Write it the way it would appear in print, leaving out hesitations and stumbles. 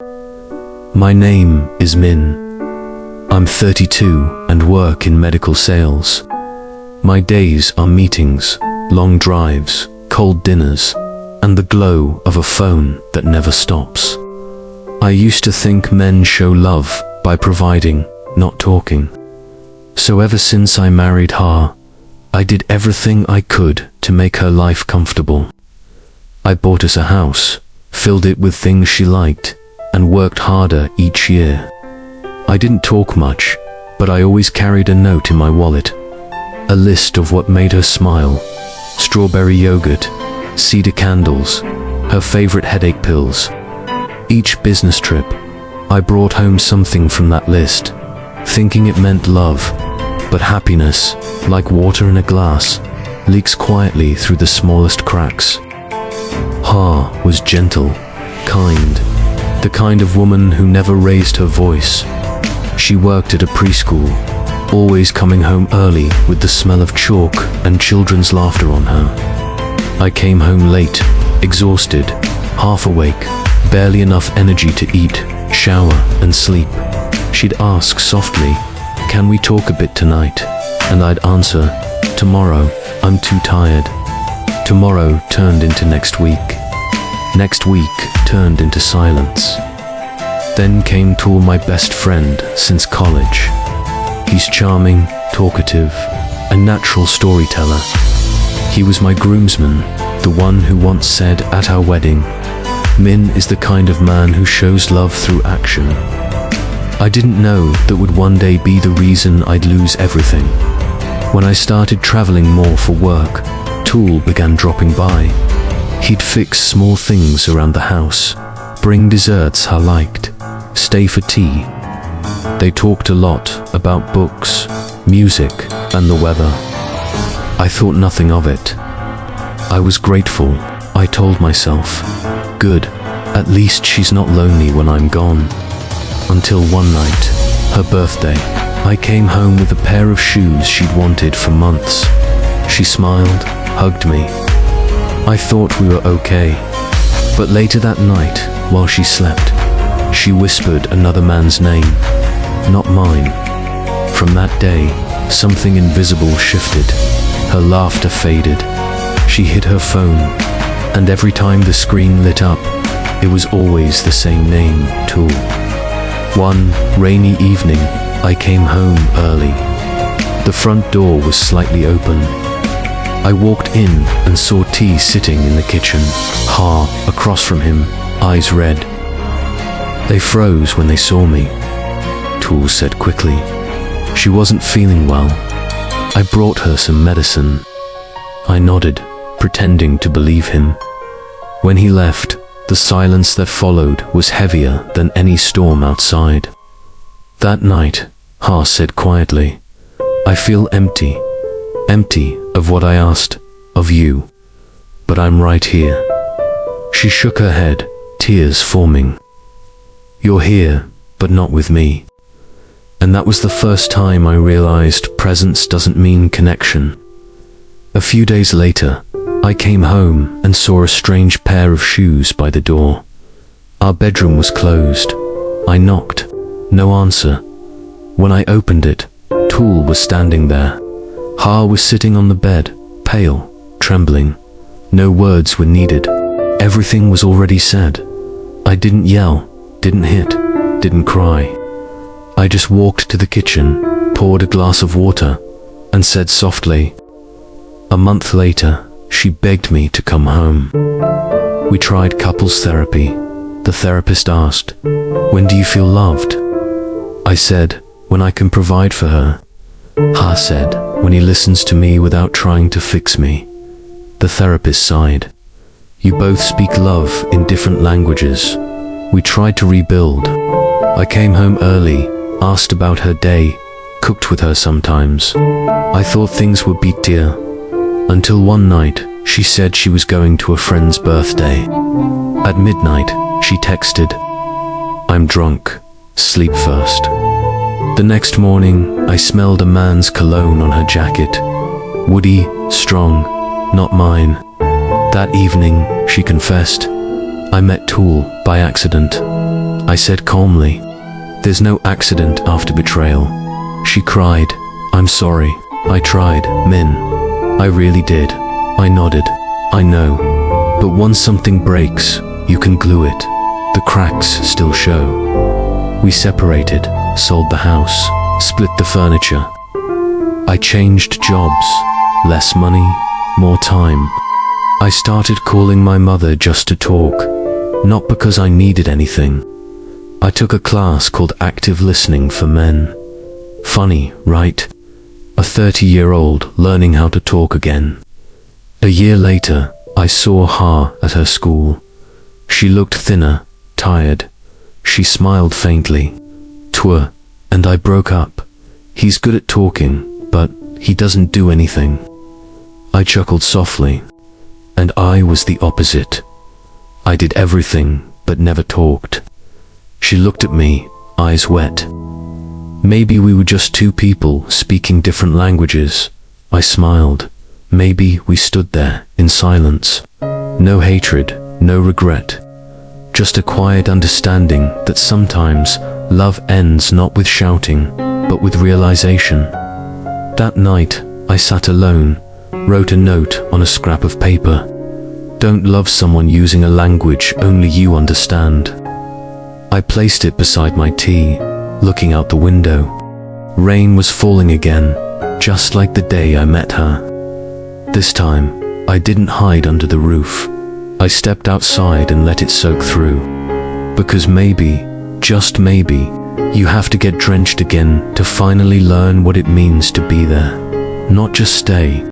My name is Min. I'm 32 and work in medical sales. My days are meetings, long drives, cold dinners, and the glow of a phone that never stops. I used to think men show love by providing, not talking. So ever since I married her, I did everything I could to make her life comfortable. I bought us a house, filled it with things she liked, and worked harder each year. I didn't talk much, but I always carried a note in my wallet. A list of what made her smile: strawberry yogurt, cedar candles, her favorite headache pills. Each business trip, I brought home something from that list, thinking it meant love. But happiness, like water in a glass, leaks quietly through the smallest cracks. Ha was gentle, kind, the kind of woman who never raised her voice. She worked at a preschool, always coming home early with the smell of chalk and children's laughter on her. I came home late, exhausted, half awake, barely enough energy to eat, shower, and sleep. She'd ask softly, "Can we talk a bit tonight?" And I'd answer, "Tomorrow, I'm too tired." Tomorrow turned into next week. Next week turned into silence. Then came Tool, my best friend since college. He's charming, talkative, a natural storyteller. He was my groomsman, the one who once said at our wedding, "Min is the kind of man who shows love through action." I didn't know that would one day be the reason I'd lose everything. When I started traveling more for work, Tool began dropping by. He'd fix small things around the house, bring desserts I liked, stay for tea. They talked a lot about books, music, and the weather. I thought nothing of it. I was grateful, I told myself. Good, at least she's not lonely when I'm gone. Until one night, her birthday, I came home with a pair of shoes she'd wanted for months. She smiled, hugged me. I thought we were okay. But later that night, while she slept, she whispered another man's name, not mine. From that day, something invisible shifted. Her laughter faded. She hid her phone, and every time the screen lit up, it was always the same name, Tool. One rainy evening, I came home early. The front door was slightly open. I walked in and saw T sitting in the kitchen, Ha across from him, eyes red. They froze when they saw me. Tool said quickly. She wasn't feeling well. I brought her some medicine. I nodded, pretending to believe him. When he left, the silence that followed was heavier than any storm outside. That night, Ha said quietly, "I feel empty. Empty of what I asked, of you. But I'm right here." She shook her head, tears forming. "You're here, but not with me." And that was the first time I realized presence doesn't mean connection. A few days later, I came home and saw a strange pair of shoes by the door. Our bedroom was closed. I knocked. No answer. When I opened it, Tool was standing there. Ha was sitting on the bed, pale, trembling. No words were needed. Everything was already said. I didn't yell, didn't hit, didn't cry. I just walked to the kitchen, poured a glass of water, and said softly. A month later, she begged me to come home. We tried couples therapy. The therapist asked, "When do you feel loved?" I said, "When I can provide for her." Ha said, "When he listens to me without trying to fix me." The therapist sighed. "You both speak love in different languages." We tried to rebuild. I came home early, asked about her day, cooked with her sometimes. I thought things would be dear. Until one night, she said she was going to a friend's birthday. At midnight, she texted, "I'm drunk. Sleep first." The next morning, I smelled a man's cologne on her jacket. Woody, strong, not mine. That evening, she confessed, I met Tool by accident. I said calmly. There's no accident after betrayal. She cried. I'm sorry. I tried, Min. I really did. I nodded. I know. But once something breaks, you can glue it. The cracks still show. We separated, sold the house, split the furniture. I changed jobs. Less money, more time. I started calling my mother just to talk, not because I needed anything. I took a class called Active Listening for Men. Funny, right? A 30-year-old learning how to talk again. A year later, I saw her at her school. She looked thinner, tired. She smiled faintly. And I broke up. He's good at talking, but he doesn't do anything. I chuckled softly. And I was the opposite. I did everything, but never talked. She looked at me, eyes wet. Maybe we were just two people speaking different languages. I smiled. Maybe we stood there in silence. No hatred, no regret. Just a quiet understanding that sometimes love ends not with shouting, but with realization. That night, I sat alone, wrote a note on a scrap of paper. Don't love someone using a language only you understand. I placed it beside my tea, looking out the window. Rain was falling again, just like the day I met her. This time, I didn't hide under the roof. I stepped outside and let it soak through. Because maybe, just maybe, you have to get drenched again to finally learn what it means to be there. Not just stay,